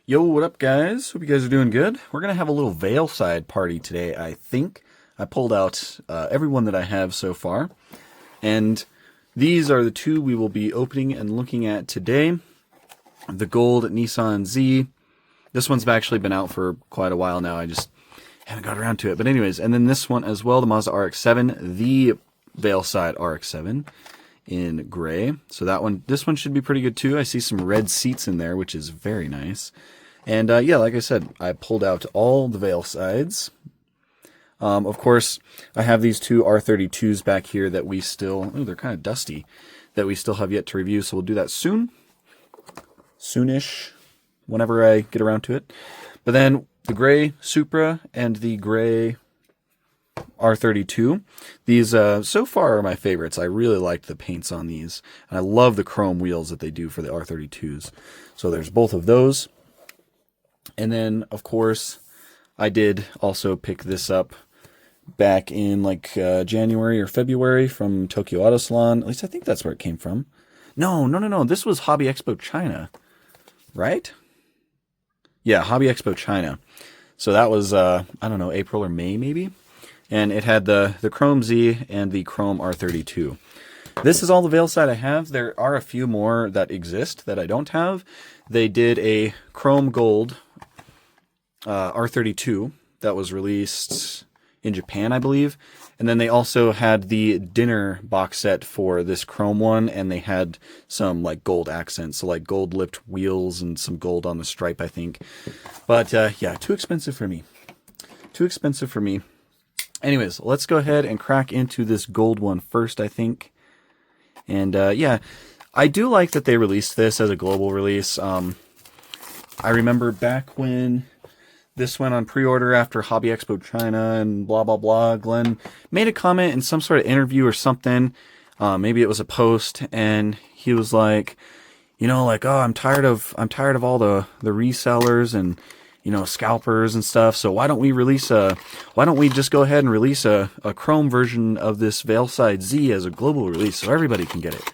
Yo, what up, guys? Hope you guys are doing good. We're gonna have a little VeilSide party today, I think. I pulled out everyone that I have so far, and these are the two we will be opening and looking at today. The gold Nissan Z. This one's actually been out for quite a while now. I just haven't got around to it. But anyways, and then this one as well, the Mazda RX-7, the VeilSide RX-7 in gray. So this one should be pretty good too. I see some red seats in there, which is very nice. And yeah, like I said, I pulled out all the VeilSides. Of course, I have these two R32s back here that we still, oh, they're kind of dusty, that we still have yet to review. So we'll do that soon. Soonish, whenever I get around to it. But then the gray Supra and the gray R32. These, so far, are my favorites. I really liked the paints on these. And I love the chrome wheels that they do for the R32s. So there's both of those. And then, of course, I did also pick this up back in like January or February from Tokyo Auto Salon. At least I think that's where it came from. No. This was Hobby Expo China, right? Yeah, Hobby Expo China. So that was, I don't know, April or May maybe? And it had the Chrome Z and the Chrome R32. This is all the VeilSide I have. There are a few more that exist that I don't have. They did a Chrome Gold R32 that was released in Japan, I believe. And then they also had the dinner box set for this Chrome one, and they had some like gold accents, so like gold lipped wheels and some gold on the stripe, I think. But yeah, too expensive for me. Too expensive for me. Anyways, let's go ahead and crack into this gold one first, I think. And yeah, I do like that they released this as a global release. I remember back when this went on pre-order after Hobby Expo China and blah, blah, blah. Glenn made a comment in some sort of interview or something. Maybe it was a post, and he was like, you know, like, oh, I'm tired of all the resellers and, you know, scalpers and stuff. So why don't we just go ahead and release a Chrome version of this VeilSide Z as a global release so everybody can get it?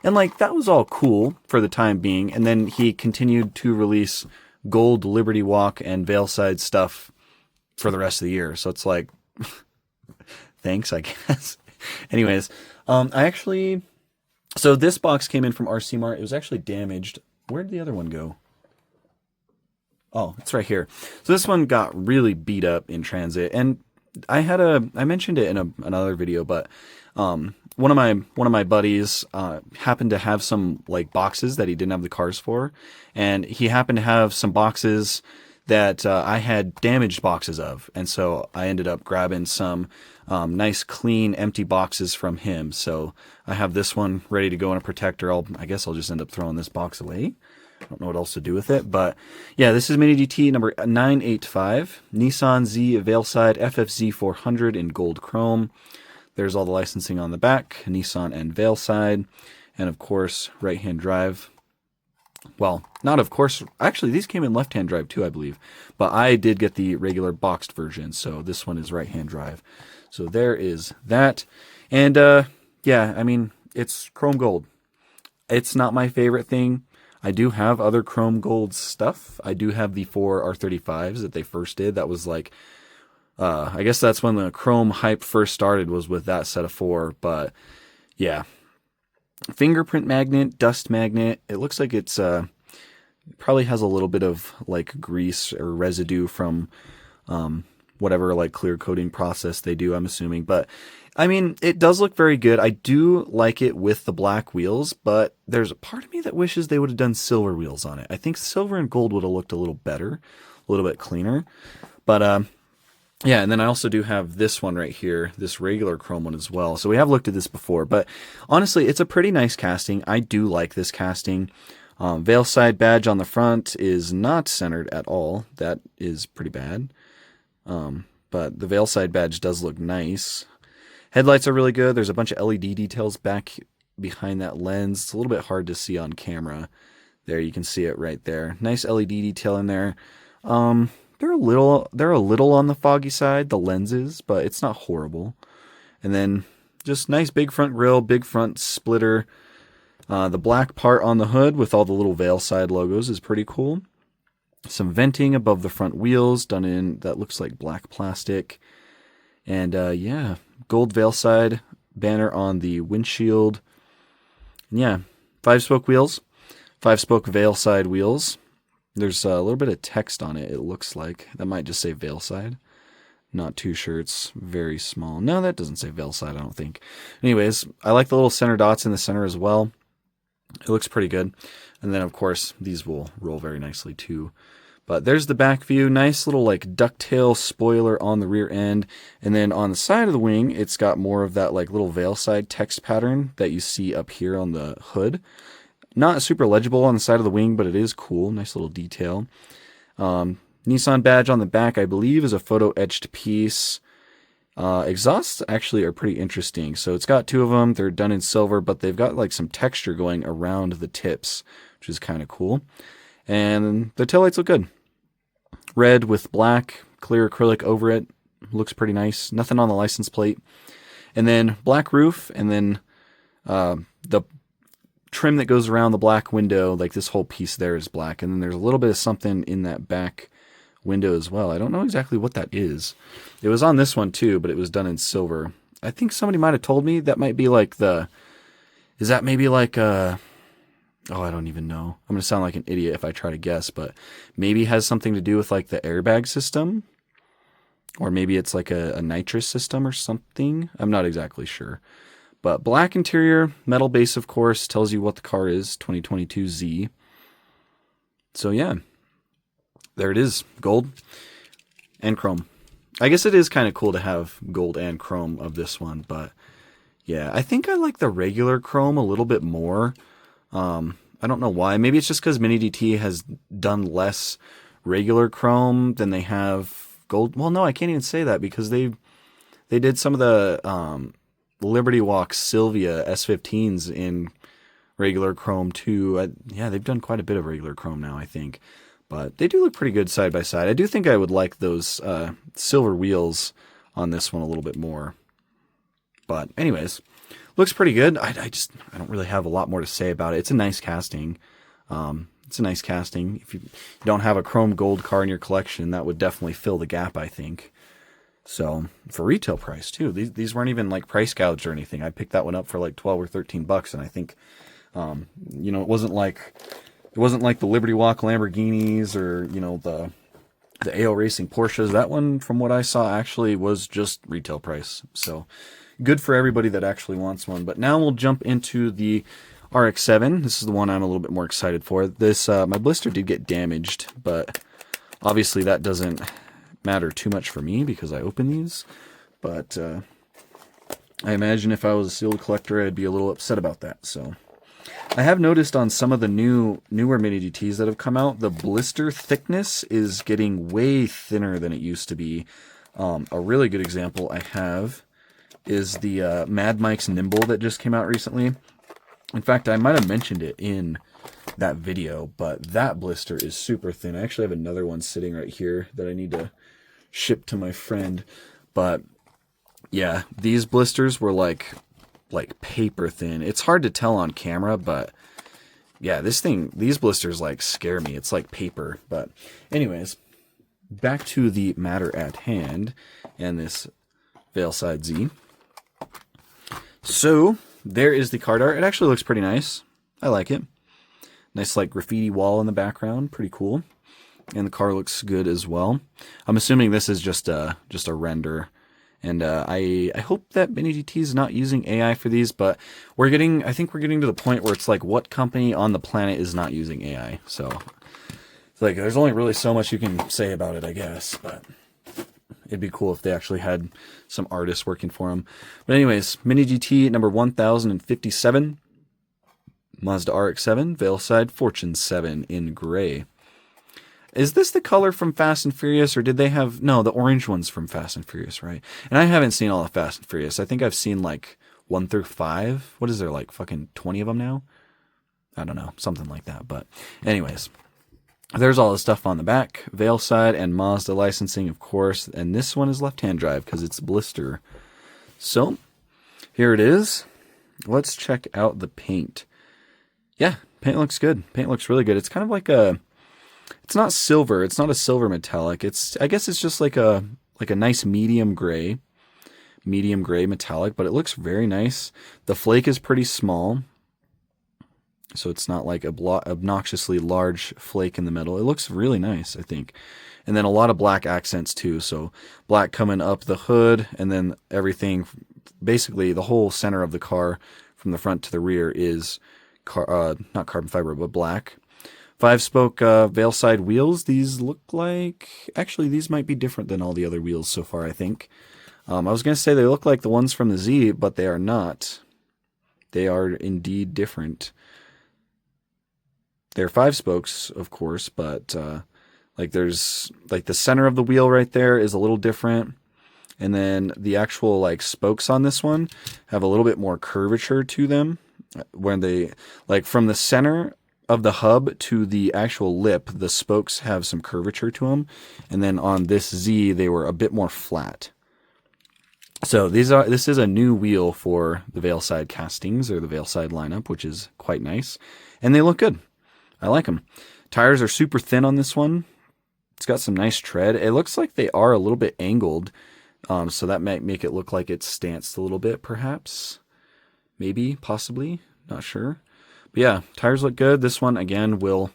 And like, that was all cool for the time being. And then he continued to release gold Liberty Walk and VeilSide stuff for the rest of the year. So it's like, thanks, I guess. Anyways, so this box came in from RC Mart. It was actually damaged. Where did the other one go? Oh, it's right here. So this one got really beat up in transit, and I mentioned it in another video, but one of my buddies happened to have some like boxes that he didn't have the cars for, and he happened to have some boxes that I had damaged boxes of, and so I ended up grabbing some nice clean empty boxes from him. So I have this one ready to go in a protector. I guess I'll just end up throwing this box away. I don't know what else to do with it, but yeah, this is Mini GT number 985, Nissan Z VeilSide FFZ 400 in gold chrome. There's all the licensing on the back, Nissan and VeilSide, and of course, right-hand drive. Well, not of course, actually these came in left-hand drive too, I believe, but I did get the regular boxed version, so this one is right-hand drive. So there is that, and yeah, I mean, it's chrome gold. It's not my favorite thing. I do have other chrome gold stuff. I do have the 4 R35s that they first did. That was like, I guess that's when the chrome hype first started, was with that set of 4. But yeah, fingerprint magnet, dust magnet. It looks like it probably has a little bit of like grease or residue from whatever like clear coating process they do, I'm assuming. But I mean, it does look very good. I do like it with the black wheels, but there's a part of me that wishes they would have done silver wheels on it. I think silver and gold would have looked a little better, a little bit cleaner. But yeah, and then I also do have this one right here, this regular chrome one as well. So we have looked at this before, but honestly, it's a pretty nice casting. I do like this casting. VeilSide badge on the front is not centered at all. That is pretty bad. But the VeilSide badge does look nice. Headlights are really good. There's a bunch of LED details back behind that lens. It's a little bit hard to see on camera. There, you can see it right there. Nice LED detail in there. They're a little on the foggy side, the lenses, but it's not horrible. And then just nice big front grille, big front splitter. The black part on the hood with all the little VeilSide logos is pretty cool. Some venting above the front wheels done in, that looks like black plastic. And yeah, gold VeilSide banner on the windshield. And yeah, 5-spoke wheels, 5-spoke VeilSide wheels. There's a little bit of text on it, it looks like. That might just say VeilSide. Not too sure, it's very small. No, that doesn't say VeilSide, I don't think. Anyways, I like the little center dots in the center as well. It looks pretty good. And then, of course, these will roll very nicely too. But there's the back view. Nice little like ducktail spoiler on the rear end. And then on the side of the wing, it's got more of that like little VeilSide text pattern that you see up here on the hood. Not super legible on the side of the wing, but it is cool. Nice little detail. Nissan badge on the back, I believe, is a photo etched piece. Exhausts actually are pretty interesting. So it's got 2 of them. They're done in silver, but they've got like some texture going around the tips, which is kind of cool. And the taillights look good. Red with black, clear acrylic over it. Looks pretty nice. Nothing on the license plate. And then black roof, and then the trim that goes around the black window, like this whole piece there is black. And then there's a little bit of something in that back window as well. I don't know exactly what that is. It was on this one too, but it was done in silver. I think somebody might have told me that might be like is that maybe like I don't even know. I'm going to sound like an idiot if I try to guess, but maybe it has something to do with like the airbag system, or maybe it's like a nitrous system or something. I'm not exactly sure. But black interior, metal base, of course, tells you what the car is, 2022Z. So yeah, there it is, gold and chrome. I guess it is kind of cool to have gold and chrome of this one, but yeah, I think I like the regular chrome a little bit more. I don't know why. Maybe it's just because Mini DT has done less regular chrome than they have gold. Well, no, I can't even say that because they did some of the Liberty Walk Sylvia S15s in regular chrome too. Yeah, they've done quite a bit of regular chrome now, I think. But they do look pretty good side by side. I do think I would like those silver wheels on this one a little bit more. But anyways, looks pretty good. I don't really have a lot more to say about it. It's a nice casting. It's a nice casting. If you don't have a chrome gold car in your collection, that would definitely fill the gap, I think. So for retail price too, these weren't even like price gouged or anything. I picked that one up for like 12 or 13 bucks, and I think, it wasn't like the Liberty Walk Lamborghinis or the AO Racing Porsches. That one, from what I saw, actually was just retail price. So good for everybody that actually wants one. But now we'll jump into the RX-7. This is the one I'm a little bit more excited for. This my blister did get damaged, but obviously that doesn't matter too much for me because I open these. But I imagine if I was a sealed collector, I'd be a little upset about that. So I have noticed on some of the newer Mini GTs that have come out, the blister thickness is getting way thinner than it used to be. A really good example I have is the Mad Mike's Nimble that just came out recently. In fact, I might have mentioned it in that video, but that blister is super thin. I actually have another one sitting right here that I need to ship to my friend. But yeah, these blisters were like paper thin. It's hard to tell on camera, but yeah, these blisters like scare me. It's like paper. But anyways, back to the matter at hand and this VeilSide Z. So there is the card art. It actually looks pretty nice. I like it. Nice like graffiti wall in the background. Pretty cool. And the car looks good as well. I'm assuming this is just a render. And I hope that Mini GT is not using AI for these, but I think we're getting to the point where it's like, what company on the planet is not using AI? So it's like, there's only really so much you can say about it, I guess. But it'd be cool if they actually had some artists working for them. But anyways, Mini GT number 1057, Mazda RX-7, VeilSide Fortune 7 in gray. Is this the color from Fast and Furious, or did they have... No, the orange one's from Fast and Furious, right? And I haven't seen all of Fast and Furious. I think I've seen like 1 through 5. What is there, like fucking 20 of them now? I don't know, something like that. But anyways, there's all the stuff on the back. VeilSide and Mazda licensing, of course. And this one is left-hand drive because it's blister. So, here it is. Let's check out the paint. Yeah, paint looks good. Paint looks really good. It's kind of like a... It's not silver. It's not a silver metallic. I guess it's just like a nice medium gray metallic, but it looks very nice. The flake is pretty small, so it's not like a obnoxiously large flake in the middle. It looks really nice, I think. And then a lot of black accents too. So black coming up the hood, and then everything, basically the whole center of the car from the front to the rear is not carbon fiber, but black. 5-spoke VeilSide wheels. These look like, actually these might be different than all the other wheels so far, I think. I was going to say they look like the ones from the Z, but they are not. They are indeed different. They're 5 spokes, of course, but like there's like the center of the wheel right there is a little different. And then the actual like spokes on this one have a little bit more curvature to them, when they, like from the center of the hub to the actual lip, the spokes have some curvature to them. And then on this Z, they were a bit more flat. So this is a new wheel for the VeilSide castings, or the VeilSide lineup, which is quite nice. And they look good. I like them. Tires are super thin on this one. It's got some nice tread. It looks like they are a little bit angled, so that might make it look like it's stanced a little bit, perhaps. Maybe, possibly, not sure. But yeah, tires look good. This one, again, will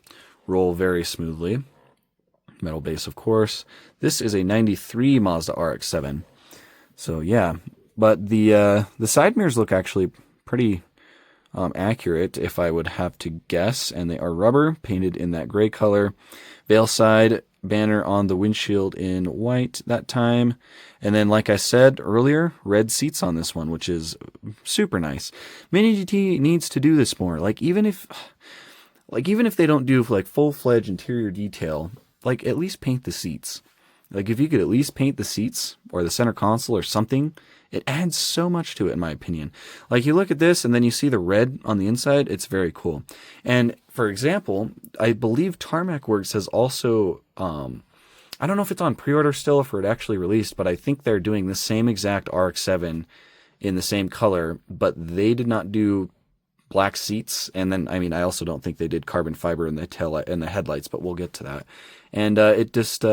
roll very smoothly. Metal base, of course. This is a 93 Mazda RX-7. So yeah, but the side mirrors look actually pretty accurate, if I would have to guess, and they are rubber, painted in that gray color. VeilSide banner on the windshield in white that time. And then, like I said earlier, red seats on this one, which is super nice. Mini GT needs to do this more. Like even if they don't do like full-fledged interior detail, like at least paint the seats. Like if you could at least paint the seats or the center console or something, it adds so much to it, in my opinion. Like you look at this and then you see the red on the inside, it's very cool. And for example, I believe Tarmac Works has also, I don't know if it's on pre-order still or if it actually released, but I think they're doing the same exact RX-7 in the same color, but they did not do black seats. And then, I mean, I also don't think they did carbon fiber in the taillight and the headlights, but we'll get to that. And it just,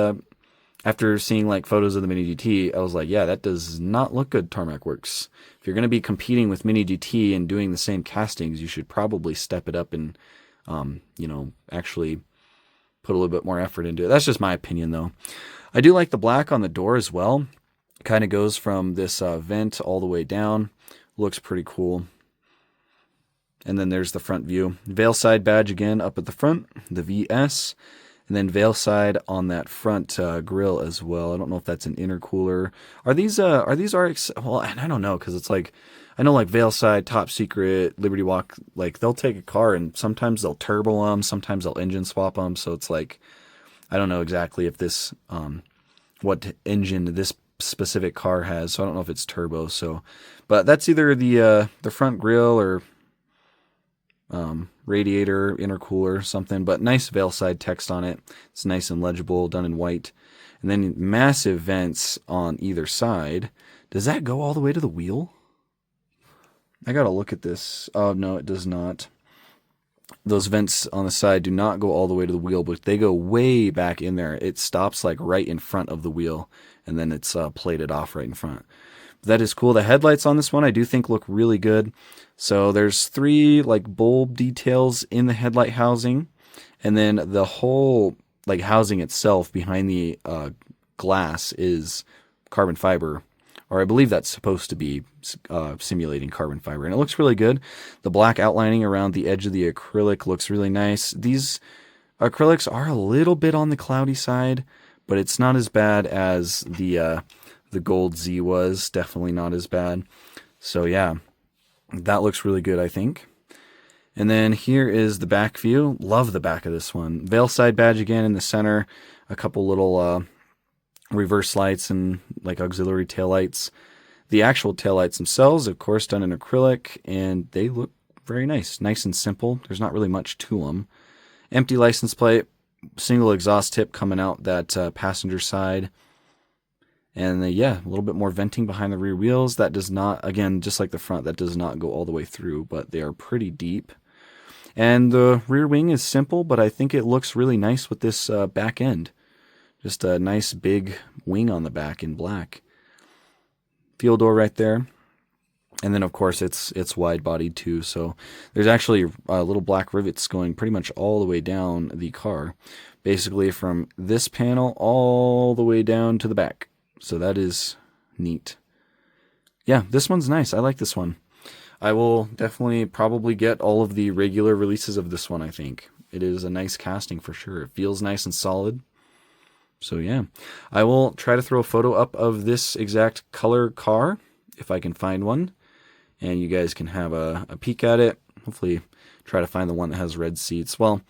after seeing like photos of the Mini GT, I was like, yeah, that does not look good, Tarmac Works. If you're going to be competing with Mini GT and doing the same castings, you should probably step it up and, actually put a little bit more effort into it. That's just my opinion, though. I do like the black on the door as well. Kind of goes from this vent all the way down. Looks pretty cool. And then there's the front view. VeilSide badge again up at the front, the VS. And then VeilSide on that front grill as well. I don't know if that's an intercooler. Are these RX? Well, I don't know, because it's like, I know like VeilSide, Top Secret, Liberty Walk, like they'll take a car and sometimes they'll turbo them, sometimes they'll engine swap them. So it's like, I don't know exactly if this, what engine this specific car has. So I don't know if it's turbo. So, but that's either the front grill or radiator, intercooler, something, but nice VeilSide text on it. It's nice and legible, done in white. And then massive vents on either side. Does that go all the way to the wheel? I gotta look at this. Oh, no, it does not. Those vents on the side do not go all the way to the wheel, but they go way back in there. It stops like right in front of the wheel, and then it's plated off right in front. That is cool. The headlights on this one I do think look really good. So there's 3 like bulb details in the headlight housing, and then the whole like housing itself behind the glass is carbon fiber, or I believe that's supposed to be simulating carbon fiber, and it looks really good. The black outlining around the edge of the acrylic looks really nice. These acrylics are a little bit on the cloudy side, but it's not as bad as the gold Z was. Definitely not as bad. So yeah, that looks really good, I think. And then here is the back view. Love the back of this one. VeilSide badge again in the center. A couple little reverse lights and like auxiliary taillights. The actual taillights themselves, of course, done in acrylic, and they look very nice. Nice and simple. There's not really much to them. Empty license plate. Single exhaust tip coming out that passenger side. And yeah, a little bit more venting behind the rear wheels. That does not, again, just like the front, that does not go all the way through, but they are pretty deep. And the rear wing is simple, but I think it looks really nice with this back end. Just a nice big wing on the back in black. Fuel door right there. And then, of course, it's wide-bodied too, so there's actually little black rivets going pretty much all the way down the car, basically from this panel all the way down to the back. So that is neat. Yeah, this one's nice. I like this one. I will definitely probably get all of the regular releases of this one, I think. It is a nice casting for sure. It feels nice and solid. So yeah, I will try to throw a photo up of this exact color car, if I can find one. And you guys can have a peek at it. Hopefully try to find the one that has red seats. Well,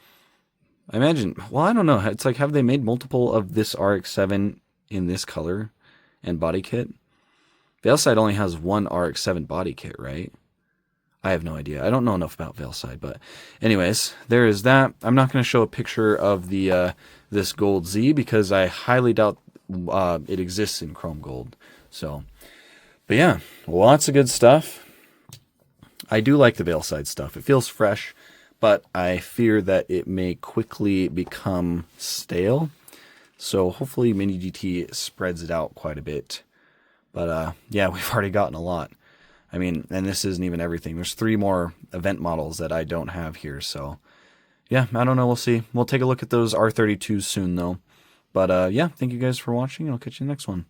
I imagine, well, I don't know. It's like, have they made multiple of this RX-7 in this color and body kit? VeilSide only has one RX-7 body kit, right? I have no idea. I don't know enough about VeilSide, but anyways, there is that. I'm not going to show a picture of the this gold Z because I highly doubt it exists in chrome gold. So, but yeah, lots of good stuff. I do like the VeilSide stuff. It feels fresh, but I fear that it may quickly become stale. So hopefully Mini GT spreads it out quite a bit. But yeah, we've already gotten a lot. I mean, and this isn't even everything. There's 3 more event models that I don't have here. So yeah, I don't know. We'll see. We'll take a look at those R32s soon, though. But yeah, thank you guys for watching. I'll catch you in the next one.